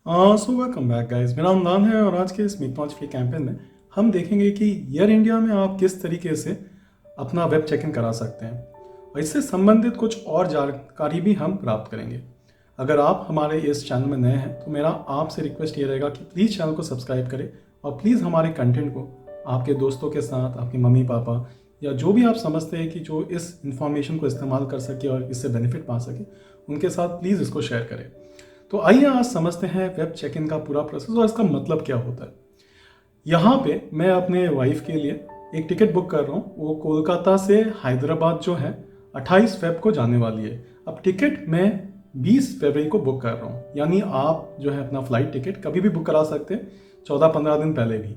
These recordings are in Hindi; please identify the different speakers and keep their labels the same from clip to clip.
Speaker 1: सो वेलकम बैक गाइस, मेरा नाम दान है और आज के इस मीट लॉन्च फ्री कैंपेन में हम देखेंगे कि एयर इंडिया में आप किस तरीके से अपना वेब चेक इन करा सकते हैं और इससे संबंधित कुछ और जानकारी भी हम प्राप्त करेंगे। अगर आप हमारे इस चैनल में नए हैं तो मेरा आपसे रिक्वेस्ट ये रहेगा कि प्लीज़ चैनल को सब्सक्राइब करें और प्लीज़ हमारे कंटेंट को आपके दोस्तों के साथ, आपके मम्मी पापा या जो भी आप समझते हैं कि जो इस इंफॉर्मेशन को इस्तेमाल कर सके और इससे बेनिफिट पा सके, उनके साथ प्लीज़ इसको शेयर करें। तो आइए आज समझते हैं वेब चेक इन का पूरा प्रोसेस और इसका मतलब क्या होता है। यहाँ पे मैं अपने वाइफ के लिए एक टिकट बुक कर रहा हूँ। वो कोलकाता से हैदराबाद जो है 28 फेब को जाने वाली है। अब टिकट मैं 20 फरवरी को बुक कर रहा हूँ, यानी आप जो है अपना फ्लाइट टिकट कभी भी बुक करा सकते हैं, 14-15 दिन पहले भी।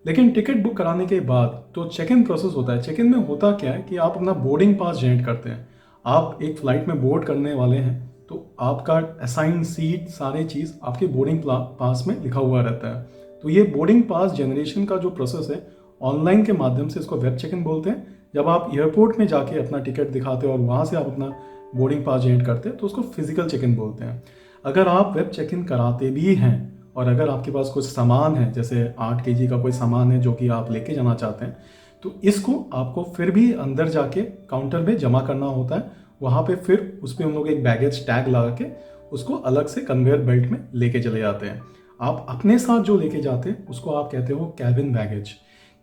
Speaker 1: लेकिन टिकट बुक कराने के बाद तो चेक इन प्रोसेस होता है। चेक इन में होता क्या है कि आप अपना बोर्डिंग पास जनरेट करते हैं। आप एक फ़्लाइट में बोर्ड करने वाले हैं तो आपका असाइन सीट सारे चीज़ आपके बोर्डिंग पास में लिखा हुआ रहता है। तो ये बोर्डिंग पास जनरेशन का जो प्रोसेस है ऑनलाइन के माध्यम से, इसको वेब चेक इन बोलते हैं। जब आप एयरपोर्ट में जाके अपना टिकट दिखाते हो और वहाँ से आप अपना बोर्डिंग पास जनरेट करते हैं तो उसको फिजिकल चेक इन बोलते हैं। अगर आप वेब चेक इन कराते भी हैं और अगर आपके पास कुछ सामान है, जैसे 8 kg का कोई सामान है जो कि आप लेके जाना चाहते हैं, तो इसको आपको फिर भी अंदर जाके काउंटर में जमा करना होता है। वहाँ पे फिर उस पर हम लोग एक बैगेज टैग लगा के उसको अलग से कन्वेयर बेल्ट में लेके चले जाते हैं। आप अपने साथ जो लेके जाते हैं उसको आप कहते हो कैबिन बैगेज।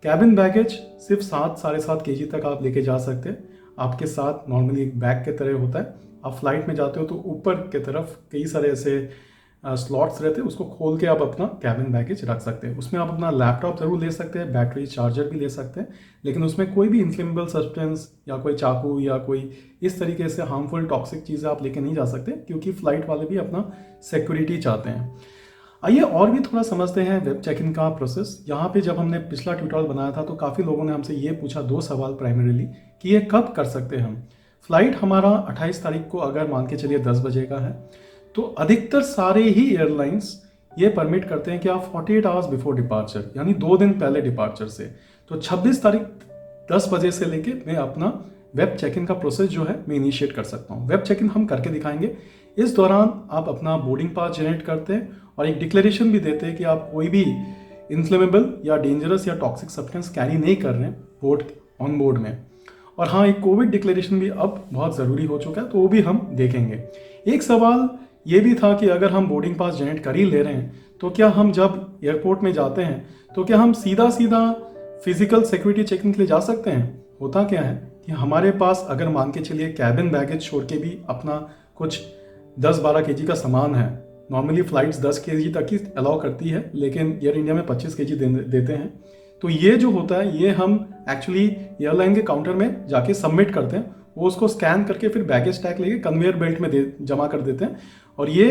Speaker 1: कैबिन बैगेज सिर्फ 7-7.5 kg तक आप लेके जा सकते हैं। आपके साथ नॉर्मली एक बैग के तरह होता है। आप फ्लाइट में जाते हो तो ऊपर के तरफ कई सारे ऐसे स्लॉट्स रहते हैं, उसको खोल के आप अपना कैबिन बैगेज रख सकते हैं। उसमें आप अपना लैपटॉप ज़रूर ले सकते हैं, बैटरी चार्जर भी ले सकते हैं, लेकिन उसमें कोई भी इन्फ्लेमेबल सब्सटेंस या कोई चाकू या कोई इस तरीके से हार्मफुल टॉक्सिक चीज़ें आप लेके नहीं जा सकते, क्योंकि फ़्लाइट वाले भी अपना सिक्योरिटी चाहते हैं। आइए और भी थोड़ा समझते हैं वेब चेक इन का प्रोसेस। यहाँ पे जब हमने पिछला ट्यूटोरियल बनाया था तो काफ़ी लोगों ने हमसे ये पूछा 2 सवाल प्राइमरीली कि ये कब कर सकते हैं हम। फ्लाइट हमारा 28 तारीख को अगर मान के चलिए 10 बजे का है, तो अधिकतर सारे ही एयरलाइंस ये परमिट करते हैं कि आप 48 आवर्स बिफोर डिपार्चर, यानी 2 दिन पहले डिपार्चर से, तो 26 तारीख 10 बजे से लेके मैं अपना वेब चेक इन का प्रोसेस जो है मैं इनिशिएट कर सकता हूँ। वेब चेक इन हम करके दिखाएंगे। इस दौरान आप अपना बोर्डिंग पास जनरेट करते हैं और एक डिक्लेरेशन भी देते हैं कि आप कोई भी इन्फ्लेमेबल या डेंजरस या टॉक्सिक सब्सटेंस कैरी नहीं कर रहे हैं ऑन बोर्ड में। और हाँ, एक कोविड डिक्लेरेशन भी अब बहुत ज़रूरी हो चुका है, तो वो भी हम देखेंगे। एक सवाल ये भी था कि अगर हम बोर्डिंग पास जनरेट कर ही ले रहे हैं तो क्या हम जब एयरपोर्ट में जाते हैं तो क्या हम सीधा फिजिकल सिक्योरिटी चेकिंग के लिए जा सकते हैं। होता क्या है कि हमारे पास अगर मान के चलिए कैबिन बैगेज छोड़ के भी अपना कुछ 10-12 kg का सामान है। नॉर्मली फ़्लाइट्स 10 kg तक ही अलाउ करती है, लेकिन एयर इंडिया में 25 kg देते हैं। तो ये जो होता है ये हम एक्चुअली एयरलाइन के काउंटर में जाके सबमिट करते हैं। वो उसको स्कैन करके फिर बैगेज टैग लेके कन्वेयर बेल्ट में जमा कर देते हैं। और ये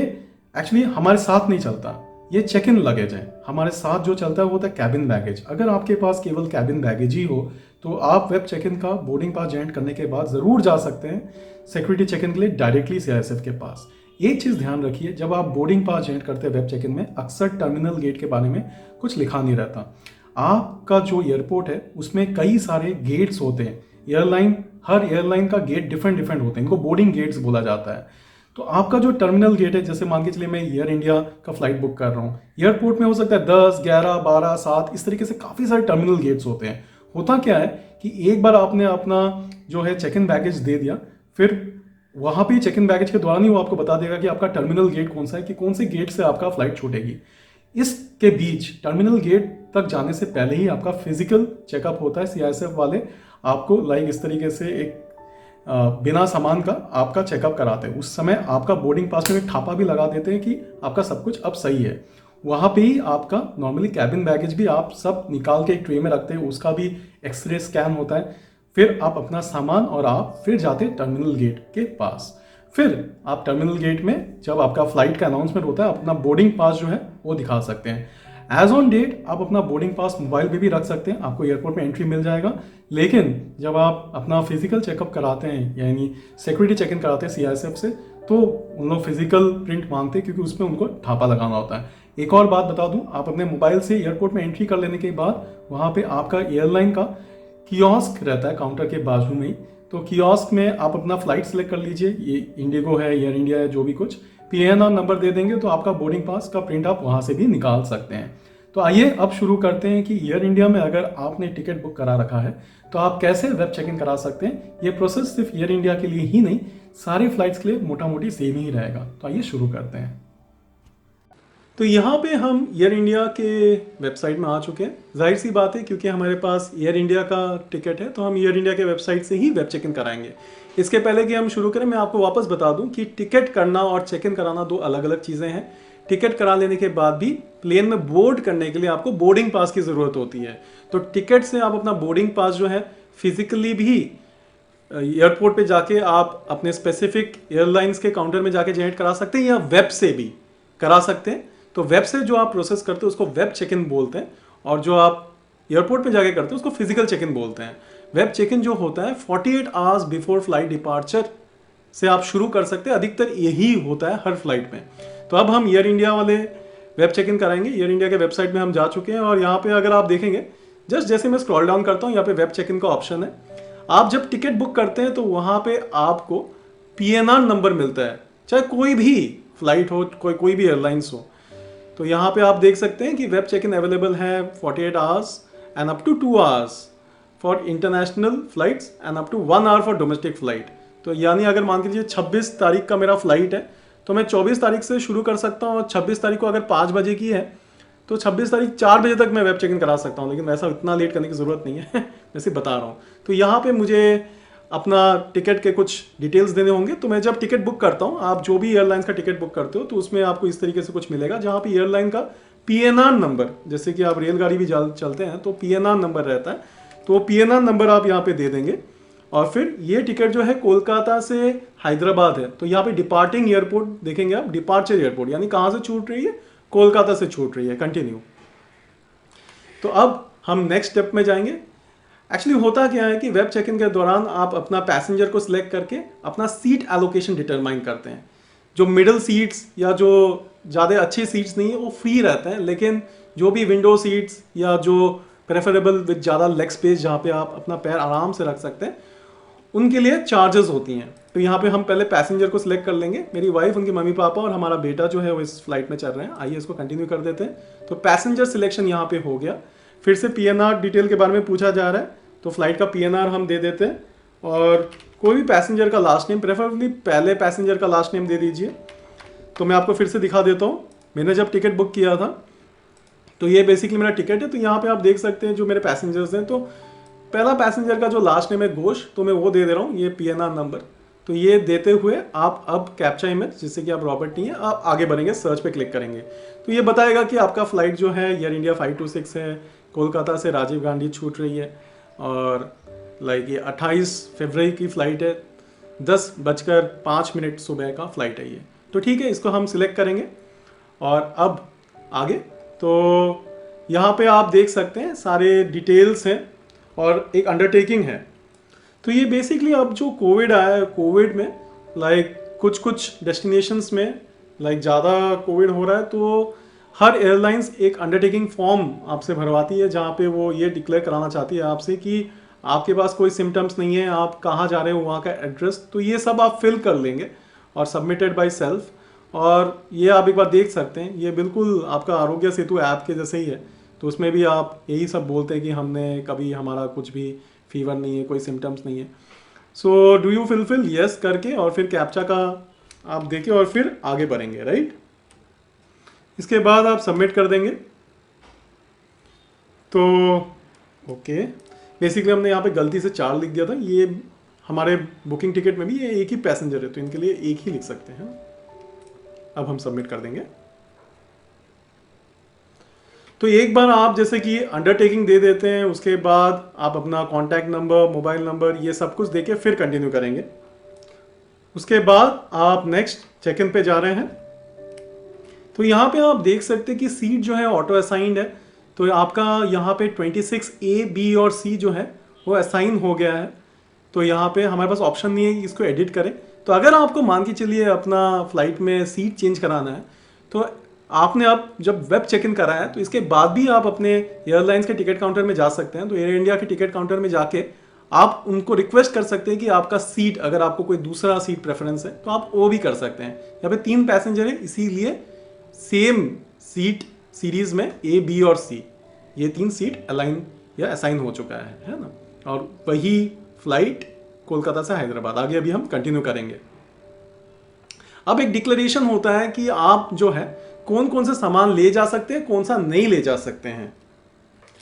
Speaker 1: एक्चुअली हमारे साथ नहीं चलता, ये चेक इन लगेज है। हमारे साथ जो चलता है वो होता है कैबिन बैगेज। अगर आपके पास केवल कैबिन बैगेज ही हो तो आप वेब चेक इन का बोर्डिंग पास जनरेट करने के बाद ज़रूर जा सकते हैं सिक्योरिटी चेक इन के लिए डायरेक्टली CISF के पास। एक चीज़ ध्यान रखिए, जब आप बोर्डिंग पास जनरेट करते हैं वेब चेक इन में, अक्सर टर्मिनल गेट के बारे में कुछ लिखा नहीं रहता। आपका जो एयरपोर्ट है उसमें कई सारे गेट्स होते हैं। हर एयरलाइन का गेट डिफरेंट होते हैं, इनको बोर्डिंग गेट्स बोला जाता है। तो आपका जो टर्मिनल गेट है, जैसे मान के चलिए मैं एयर इंडिया का फ्लाइट बुक कर रहा हूँ, एयरपोर्ट में हो सकता है 10, 11, 12, 7 इस तरीके से काफ़ी सारे टर्मिनल गेट्स होते हैं। होता क्या है कि एक बार आपने अपना जो है चेक इन बैगेज दे दिया, फिर वहाँ पे चेक इन बैगेज के दौरान ही वो आपको बता देगा कि आपका टर्मिनल गेट कौन सा है, कि कौन से गेट से आपका फ्लाइट छूटेगी। इसके बीच टर्मिनल गेट तक जाने से पहले ही आपका फिजिकल चेकअप होता है। CISF वाले आपको लाइक इस तरीके से एक बिना सामान का आपका चेकअप कराते हैं। उस समय आपका बोर्डिंग पास में एक ठापा भी लगा देते हैं कि आपका सब कुछ अब सही है। वहाँ पे ही आपका नॉर्मली कैबिन बैगेज भी आप सब निकाल के एक ट्रे में रखते हैं, उसका भी एक्सरे स्कैन होता है। फिर आप अपना सामान और आप फिर जाते हैं टर्मिनल गेट के पास। फिर आप टर्मिनल गेट में जब आपका फ्लाइट का अनाउंसमेंट होता है, अपना बोर्डिंग पास जो है वो दिखा सकते हैं। एज ऑन डेट आप अपना बोर्डिंग पास मोबाइल पे भी रख सकते हैं, आपको एयरपोर्ट में एंट्री मिल जाएगा। लेकिन जब आप अपना फिजिकल चेकअप कराते हैं, यानी सिक्योरिटी चेक इन कराते हैं CISF से, तो उन लोग फिजिकल प्रिंट मांगते हैं, क्योंकि उसमें उनको ठापा लगाना होता है। एक और बात बता दूं, आप अपने मोबाइल से एयरपोर्ट में एंट्री कर लेने के बाद वहाँ पे आपका एयरलाइन का कियोस्क रहता है काउंटर के बाजू में ही। तो कियोस्क में आप अपना फ्लाइट सेलेक्ट कर लीजिए, ये इंडिगो है, एयर इंडिया है, जो भी कुछ। PNR नंबर दे देंगे तो आपका बोर्डिंग पास का प्रिंट आप वहाँ से भी निकाल सकते हैं। तो आइए अब शुरू करते हैं कि एयर इंडिया में अगर आपने टिकट बुक करा रखा है तो आप कैसे वेब चेक इन करा सकते हैं। ये प्रोसेस सिर्फ एयर इंडिया के लिए ही नहीं, सारी फ्लाइट्स के लिए मोटा मोटी सेम ही रहेगा। तो आइए शुरू करते हैं। तो यहाँ पे हम एयर इंडिया के वेबसाइट में आ चुके हैं। जाहिर सी बात है, क्योंकि हमारे पास एयर इंडिया का टिकट है तो हम एयर इंडिया के वेबसाइट से ही वेब चेक इन कराएंगे। इसके पहले कि हम शुरू करें, मैं आपको वापस बता दूं कि टिकट करना और चेक इन कराना दो अलग अलग चीज़ें हैं। टिकट करा लेने के बाद भी प्लेन में बोर्ड करने के लिए आपको बोर्डिंग पास की ज़रूरत होती है। तो टिकट से आप अपना बोर्डिंग पास जो है फिजिकली भी एयरपोर्ट पे जाके आप अपने स्पेसिफिक एयरलाइंस के काउंटर में जाके जनरेट करा सकते हैं, या वेब से भी करा सकते हैं। तो वेब से जो आप प्रोसेस करते हो उसको वेब चेक इन बोलते हैं, और जो आप एयरपोर्ट पे जाके करते हो उसको फिजिकल चेक इन बोलते हैं। वेब चेक इन जो होता है 48 आवर्स बिफोर फ्लाइट डिपार्चर से आप शुरू कर सकते हैं। अधिकतर यही होता है हर फ्लाइट में। तो अब हम एयर इंडिया वाले वेब चेक इन कराएंगे। एयर इंडिया के वेबसाइट में हम जा चुके हैं और यहाँ पे अगर आप देखेंगे, जस्ट जैसे मैं स्क्रॉल डाउन करता हूँ, यहाँ पे वेब चेक इन का ऑप्शन है। आप जब टिकट बुक करते हैं तो वहाँ पे आपको PNR नंबर मिलता है, चाहे कोई भी फ्लाइट हो, कोई भी एयरलाइंस हो। तो यहाँ पे आप देख सकते हैं कि वेब चेक इन अवेलेबल है 48 hours and up to 2 hours for international flights and up to 1 hour for domestic flight. तो यानी अगर मान लीजिए 26 तारीख का मेरा फ्लाइट है तो मैं 24 तारीख से शुरू कर सकता हूँ, और 26 तारीख को अगर 5 बजे की है तो 26 तारीख 4 बजे तक मैं वेब चेक इन करा सकता हूँ। लेकिन वैसा इतना लेट करने की ज़रूरत नहीं है जैसे बता रहा हूँ। तो यहाँ पे मुझे अपना टिकट के कुछ डिटेल्स देने होंगे। तो मैं जब टिकट बुक करता हूँ, आप जो भी एयरलाइंस का टिकट बुक करते हो तो उसमें आपको इस तरीके से कुछ मिलेगा, जहाँ पे एयरलाइन का PNR नंबर, जैसे कि आप रेलगाड़ी भी चलते हैं तो PNR नंबर रहता है, तो PNR नंबर आप यहाँ पे दे देंगे। और फिर ये टिकट जो है कोलकाता से हैदराबाद है, तो यहाँ पे डिपार्टिंग एयरपोर्ट देखेंगे आप, डिपार्चर एयरपोर्ट, यानी कहाँ से छूट रही है, कोलकाता से छूट रही है। कंटिन्यू। तो अब हम नेक्स्ट स्टेप में जाएंगे। एक्चुअली होता क्या है कि वेब चेक इन के दौरान आप अपना पैसेंजर को सिलेक्ट करके अपना सीट एलोकेशन डिटरमाइन करते हैं। जो मिडिल सीट्स या जो ज़्यादा अच्छी सीट्स नहीं है वो फ्री रहते हैं, लेकिन जो भी विंडो सीट्स या जो प्रेफरेबल विद ज़्यादा लेग स्पेस जहाँ पे आप अपना पैर आराम से रख सकते हैं, उनके लिए चार्जेस होती हैं। तो यहाँ पे हम पहले पैसेंजर को सिलेक्ट कर लेंगे। मेरी वाइफ, उनके मम्मी पापा और हमारा बेटा जो है वो इस फ्लाइट में चल रहे हैं। आइए इसको कंटिन्यू कर देते हैं। तो पैसेंजर सिलेक्शन यहाँ पे हो गया। फिर से PNR डिटेल के बारे में पूछा जा रहा है, तो फ्लाइट का PNR हम दे देते हैं, और कोई भी पैसेंजर का लास्ट नेम, प्रेफरेबली पहले पैसेंजर का लास्ट नेम दे दीजिए। तो मैं आपको फिर से दिखा देता हूँ। मैंने जब टिकट बुक किया था तो ये बेसिकली मेरा टिकट है। तो यहाँ पे आप देख सकते हैं जो मेरे पैसेंजर्स हैं, तो पहला पैसेंजर का जो लास्ट नेम है घोष, तो मैं वो दे दे रहा हूँ, ये PNR नंबर। तो ये देते हुए आप अब कैप्चा इमेज, जिससे कि आप रॉबर्ट नहीं है, आप आगे बढ़ेंगे, सर्च पे क्लिक करेंगे तो ये बताएगा कि आपका फ्लाइट जो है एयर इंडिया 526 है, कोलकाता से राजीव गांधी छूट रही है, और ये 28 फरवरी की फ़्लाइट है, 10:05 सुबह का फ़्लाइट है ये। तो ठीक है, इसको हम सिलेक्ट करेंगे। और अब आगे तो यहाँ पे आप देख सकते हैं सारे डिटेल्स हैं और एक अंडरटेकिंग है। तो ये बेसिकली अब जो कोविड आया है, कोविड में कुछ डेस्टिनेशंस में ज़्यादा कोविड हो रहा है, तो हर एयरलाइंस एक अंडरटेकिंग फॉर्म आपसे भरवाती है, जहाँ पे वो ये डिक्लेयर कराना चाहती है आपसे कि आपके पास कोई सिम्टम्स नहीं है, आप कहाँ जा रहे हो, वहाँ का एड्रेस, तो ये सब आप फिल कर लेंगे और सबमिटेड बाय सेल्फ। और ये आप एक बार देख सकते हैं, ये बिल्कुल आपका आरोग्य सेतु ऐप के जैसे ही है। तो उसमें भी आप यही सब बोलते हैं कि हमने कभी, हमारा कुछ भी फीवर नहीं है, कोई सिम्टम्स नहीं है। So do you fulfil, yes करके और फिर कैप्चा का आप देखें और फिर आगे बढ़ेंगे, राइट। इसके बाद आप सबमिट कर देंगे। तो ओके, बेसिकली हमने यहाँ पे गलती से 4 लिख दिया था। ये हमारे बुकिंग टिकट में भी ये एक ही पैसेंजर है, तो इनके लिए एक ही लिख सकते हैं। अब हम सबमिट कर देंगे। तो एक बार आप जैसे कि अंडरटेकिंग दे देते हैं, उसके बाद आप अपना कॉन्टैक्ट नंबर, मोबाइल नंबर, ये सब कुछ देके फिर कंटिन्यू करेंगे। उसके बाद आप नेक्स्ट चेक इन पे जा रहे हैं। तो यहाँ पे आप देख सकते हैं कि सीट जो है ऑटो असाइंड है। तो आपका यहाँ पे 26A, B और C जो है वो असाइन हो गया है। तो यहाँ पे हमारे पास ऑप्शन नहीं है कि इसको एडिट करें। तो अगर आपको मान के चलिए अपना फ्लाइट में सीट चेंज कराना है, तो आपने अब जब वेब चेक इन कराया है तो इसके बाद भी आप अपने एयरलाइंस के टिकट काउंटर में जा सकते हैं। तो एयर इंडिया के टिकट काउंटर में जाके आप उनको रिक्वेस्ट कर सकते हैं कि आपका सीट, अगर आपको कोई दूसरा सीट प्रेफरेंस है तो आप वो भी कर सकते हैं। यहाँ पे 3 पैसेंजर है, इसीलिए सेम सीट सीरीज में ए, बी और सी, ये 3 सीट अलाइन या असाइन हो चुका है ना। और वही फ्लाइट कोलकाता से हैदराबाद, आगे अभी हम कंटिन्यू करेंगे। अब एक डिक्लेरेशन होता है कि आप जो है कौन कौन से सामान ले जा सकते हैं, कौन सा नहीं ले जा सकते हैं।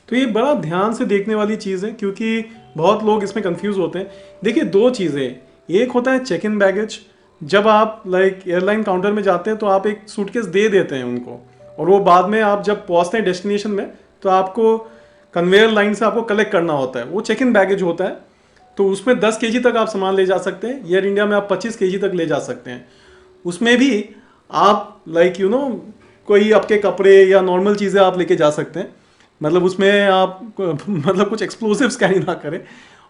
Speaker 1: तो ये बड़ा ध्यान से देखने वाली चीज़ है, क्योंकि बहुत लोग इसमें कंफ्यूज होते हैं। देखिए 2 चीज़ें, एक होता है चेक इन बैगेज। जब आप एयरलाइन काउंटर में जाते हैं तो आप एक सूटकेस दे देते हैं उनको, और वो बाद में आप जब पहुंचते हैं डेस्टिनेशन में तो आपको कन्वेयर लाइन से आपको कलेक्ट करना होता है, वो चेक इन बैगेज होता है। तो उसमें 10 केजी तक आप सामान ले जा सकते हैं। एयर इंडिया में आप 25 केजी तक ले जा सकते हैं। उसमें भी आप कोई आपके कपड़े या नॉर्मल चीज़ें आप लेके जा सकते हैं, मतलब उसमें आप कुछ एक्सप्लोसिव्स कैरी ना करें।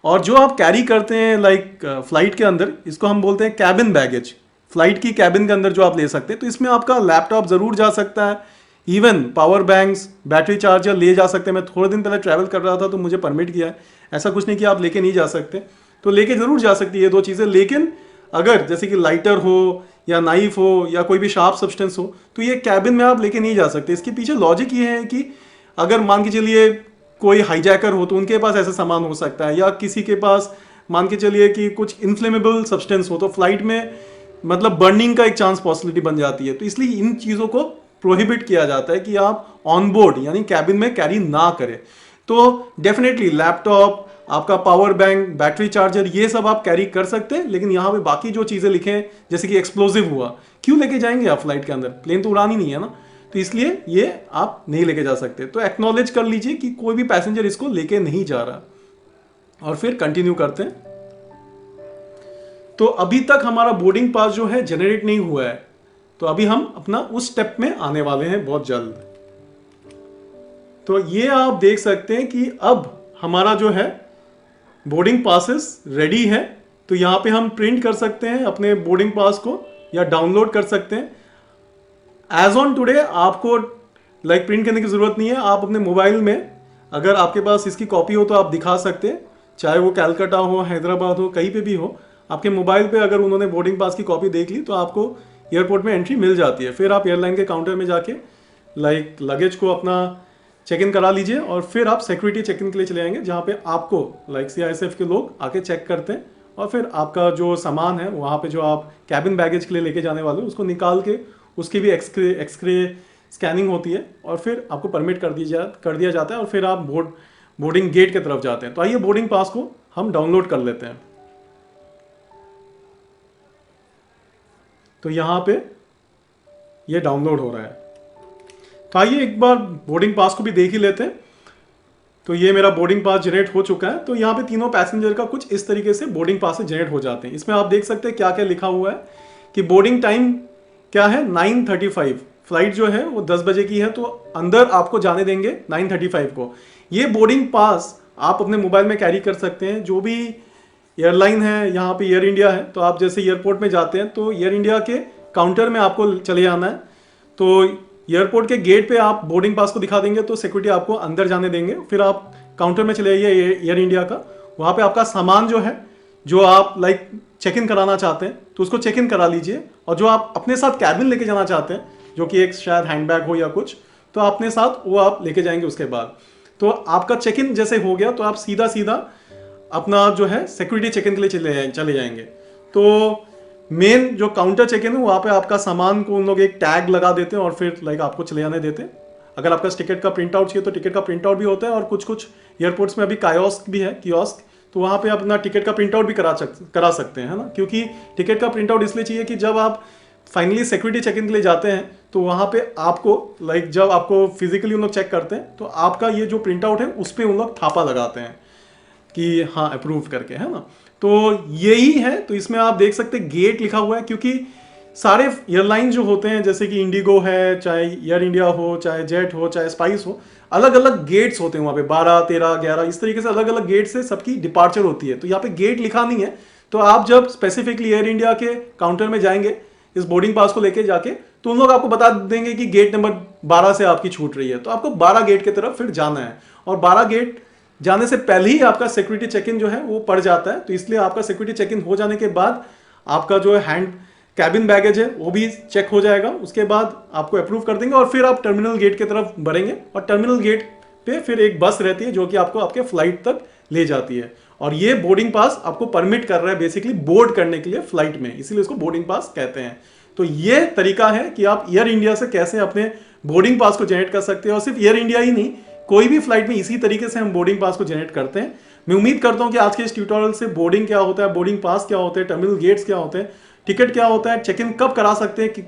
Speaker 1: और जो आप कैरी करते हैं फ्लाइट के अंदर, इसको हम बोलते हैं कैबिन बैगेज। फ्लाइट की कैबिन के अंदर जो आप ले सकते हैं, तो इसमें आपका लैपटॉप ज़रूर जा सकता है, even power banks, battery charger ले जा सकते हैं। मैं थोड़े दिन पहले ट्रैवल कर रहा था तो मुझे परमिट किया है, ऐसा कुछ नहीं कि आप लेके नहीं जा सकते, तो लेके ज़रूर जा सकती है ये 2 चीज़ें। लेकिन अगर जैसे कि लाइटर हो या नाइफ हो या कोई भी शार्प सब्सटेंस हो, तो ये कैबिन में आप लेके नहीं जा सकते। इसके पीछे लॉजिक ये है कि अगर मान के चलिए कोई हाईजैकर हो तो उनके पास ऐसा सामान हो सकता है, या किसी के पास मान के चलिए कि कुछ इन्फ्लेमेबल सब्सटेंस हो, तो फ्लाइट में बर्निंग का एक चांस पॉसिबिलिटी बन जाती है। तो इसलिए इन चीज़ों को प्रोहिबिट किया जाता है कि आप ऑन बोर्ड यानी कैबिन में कैरी ना करें। तो डेफिनेटली लैपटॉप, आपका पावर बैंक, बैटरी चार्जर, ये सब आप कैरी कर सकते हैं। लेकिन यहाँ पे बाकी जो चीज़ें लिखे हैं जैसे कि एक्सप्लोजिव हुआ, क्यों लेके जाएंगे आप फ्लाइट के अंदर, प्लेन तो उड़ानी नहीं है ना, तो इसलिए ये आप नहीं लेके जा सकते। तो एक्नॉलेज कर लीजिए कि कोई भी पैसेंजर इसको लेके नहीं जा रहा, और फिर कंटिन्यू करते हैं। तो अभी तक हमारा बोर्डिंग पास जो है जनरेट नहीं हुआ है, तो अभी हम अपना उस स्टेप में आने वाले हैं बहुत जल्द। तो ये आप देख सकते हैं कि अब हमारा जो है बोर्डिंग पासेस रेडी है। तो यहाँ पे हम प्रिंट कर सकते हैं अपने बोर्डिंग पास को या डाउनलोड कर सकते हैं। एज ऑन टुडे आपको प्रिंट करने की ज़रूरत नहीं है। आप अपने मोबाइल में अगर आपके पास इसकी कॉपी हो तो आप दिखा सकते हैं, चाहे वो कैलकाटा हो, हैदराबाद हो, कहीं पे भी हो। आपके मोबाइल पे अगर उन्होंने बोर्डिंग पास की कॉपी देख ली तो आपको एयरपोर्ट में एंट्री मिल जाती है। फिर आप एयरलाइन के काउंटर में जाके लगेज को अपना चेक इन करा लीजिए, और फिर आप सिक्योरिटी चेक इन के लिए चले जाएंगे, जहाँ पे आपको CISF के लोग आके चेक करते हैं, और फिर आपका जो सामान है वहाँ पे जो आप कैबिन बैगेज के लिए लेके जाने वाले हो उसको निकाल के उसकी भी एक्सरे स्कैनिंग होती है, और फिर आपको परमिट कर दिया जाता है, और फिर आप बोर्डिंग गेट की तरफ जाते हैं। तो आइए बोर्डिंग पास को हम डाउनलोड कर लेते हैं। तो यहाँ पे ये डाउनलोड हो रहा है। तो आइए एक बार बोर्डिंग पास को भी देख ही लेते हैं। तो ये मेरा बोर्डिंग पास जनरेट हो चुका है। तो यहाँ पे तीनों पैसेंजर का कुछ इस तरीके से बोर्डिंग पास से जनरेट हो जाते हैं। इसमें आप देख सकते हैं क्या क्या लिखा हुआ है कि बोर्डिंग टाइम क्या है 9:35, फ्लाइट जो है वो 10 बजे की है, तो अंदर आपको जाने देंगे 9:35 को। ये बोर्डिंग पास आप अपने मोबाइल में कैरी कर सकते हैं। जो भी एयरलाइन है, यहाँ पे एयर इंडिया है, तो आप जैसे एयरपोर्ट में जाते हैं तो एयर इंडिया के काउंटर में आपको चले जाना है। तो एयरपोर्ट के गेट पे आप बोर्डिंग पास को दिखा देंगे तो सिक्योरिटी आपको अंदर जाने देंगे। फिर आप काउंटर में चले जाइए एयर इंडिया का, वहाँ पे आपका सामान जो है, जो आप चेक इन कराना चाहते हैं तो उसको चेक इन करा लीजिए, और जो आप अपने साथ कैबिन लेके जाना चाहते हैं, जो कि एक शायद हैंडबैग हो या कुछ, तो अपने साथ वो आप लेके जाएंगे। उसके बाद तो आपका चेक इन जैसे हो गया तो आप सीधा सीधा अपना जो है सिक्योरिटी चेक इन के लिए चले जाएंगे। तो मेन जो काउंटर चेक इन है वहाँ पे आपका सामान को उन लोग एक टैग लगा देते हैं और फिर आपको चले जाने देते हैं। अगर आपका टिकट का प्रिंट आउट चाहिए तो टिकट का प्रिंट आउट भी होता है, और कुछ कुछ एयरपोर्ट्स में अभी कायोस्क भी है, कियोस्क, तो वहाँ पे अपना टिकट का प्रिंट आउट भी करा सकते हैं, है ना। क्योंकि टिकट का प्रिंट आउट इसलिए चाहिए कि जब आप फाइनली सिक्योरिटी चेक इन के लिए जाते हैं तो वहाँ पे आपको जब आपको फिजिकली उन लोग चेक करते हैं तो आपका ये जो प्रिंट आउट है उस पर उन लोग थापा लगाते हैं कि हाँ अप्रूव करके, है ना। तो यही है। तो इसमें आप देख सकते हैं गेट लिखा हुआ है, क्योंकि सारे एयरलाइन जो होते हैं जैसे कि इंडिगो है, चाहे एयर इंडिया हो, चाहे जेट हो, चाहे स्पाइस हो, अलग अलग गेट्स होते हैं वहाँ पे 12, 13, 11 इस तरीके से अलग अलग गेट से सबकी डिपार्चर होती है। तो यहाँ पे गेट लिखा नहीं है, तो आप जब स्पेसिफिकली एयर इंडिया के काउंटर में जाएंगे इस बोर्डिंग पास को लेके जाके, तो उन लोग आपको बता देंगे कि गेट नंबर 12 से आपकी छूट रही है, तो आपको 12 गेट की तरफ फिर जाना है। और 12 गेट जाने से पहले ही आपका सिक्योरिटी चेक इन जो है वो पड़ जाता है। तो इसलिए आपका सिक्योरिटी चेक इन हो जाने के बाद आपका जो है हैंड कैबिन बैगेज है वो भी चेक हो जाएगा। उसके बाद आपको अप्रूव कर देंगे और फिर आप टर्मिनल गेट की तरफ बढ़ेंगे और टर्मिनल गेट पे फिर एक बस रहती है जो कि आपको आपके फ्लाइट तक ले जाती है। और ये बोर्डिंग पास आपको परमिट कर रहा है बेसिकली बोर्ड करने के लिए फ्लाइट में, इसीलिए इसको बोर्डिंग पास कहते हैं। तो ये तरीका है कि आप एयर इंडिया से कैसे अपने बोर्डिंग पास को जनरेट कर सकते हैं। और सिर्फ एयर इंडिया ही नहीं, कोई भी फ्लाइट में इसी तरीके से हम बोर्डिंग पास को जनरेट करते हैं। मैं उम्मीद करता हूं कि आज के इस ट्यूटोरियल से बोर्डिंग क्या होता है, बोर्डिंग पास क्या होते हैं, टर्मिनल गेट्स क्या होते हैं, टिकट क्या होता है, चेक इन कब करा सकते हैं,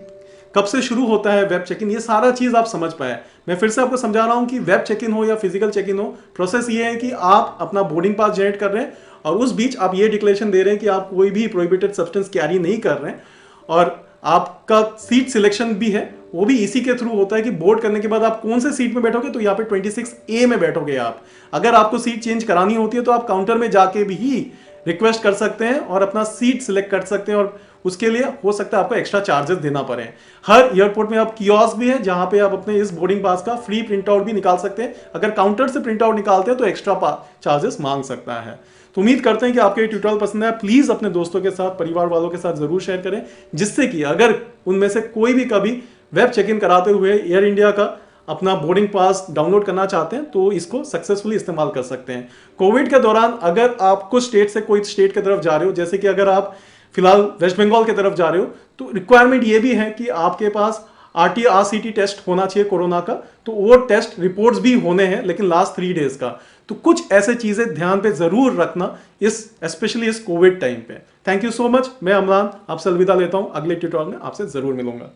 Speaker 1: कब से शुरू होता है वेब चेक इन, ये सारा चीज आप समझ पाए। मैं फिर से आपको समझा रहा हूं कि वेब चेक इन हो या फिजिकल चेक इन हो, प्रोसेस ये है कि आप अपना बोर्डिंग पास जनरेट कर रहे हैं और उस बीच आप ये डिक्लेरेशन दे रहे हैं कि आप कोई भी प्रोहिबिटेड सब्सटेंस कैरी नहीं कर रहे हैं। और आपका सीट सिलेक्शन भी है वो भी इसी के थ्रू होता है कि बोर्ड करने के बाद आप कौन से सीट में बैठोगे, तो यहाँ पे 26A में बैठोगे आप। अगर आपको सीट चेंज करानी होती है तो आप काउंटर में जाके भी रिक्वेस्ट कर सकते हैं और अपना सीट सिलेक्ट कर सकते हैं और उसके लिए हो सकता है आपको एक्स्ट्रा चार्जेस देना पड़े। हर एयरपोर्ट में आप कियोस्क भी है जहां पे आप अपने इस बोर्डिंग पास का फ्री प्रिंट आउट भी निकाल सकते हैं। अगर काउंटर से प्रिंट आउट निकालते हैं तो एक्स्ट्रा चार्जेस मांग सकता है। तो उम्मीद करते हैं कि आपको ये ट्यूटोरियल पसंद आया। प्लीज अपने दोस्तों के साथ, परिवार वालों के साथ जरूर शेयर करें, जिससे कि अगर उनमें से कोई भी कभी वेब चेक इन कराते हुए एयर इंडिया का अपना बोर्डिंग पास डाउनलोड करना चाहते हैं तो इसको सक्सेसफुली इस्तेमाल कर सकते हैं। कोविड के दौरान अगर आप कुछ स्टेट से कोई स्टेट की तरफ जा रहे हो, जैसे कि अगर आप फिलहाल वेस्ट बंगाल की तरफ जा रहे हो, तो रिक्वायरमेंट ये भी है कि आपके पास RT-RCT टेस्ट होना चाहिए कोरोना का। तो वो टेस्ट रिपोर्ट्स भी होने हैं लेकिन लास्ट 3 डेज का। तो कुछ ऐसे चीजें ध्यान पे जरूर रखना स्पेशली इस कोविड टाइम पे। Thank you so much. मैं अमरान आपसे अलविदा लेता हूं, अगले ट्यूटोरियल में आपसे जरूर मिलूंगा।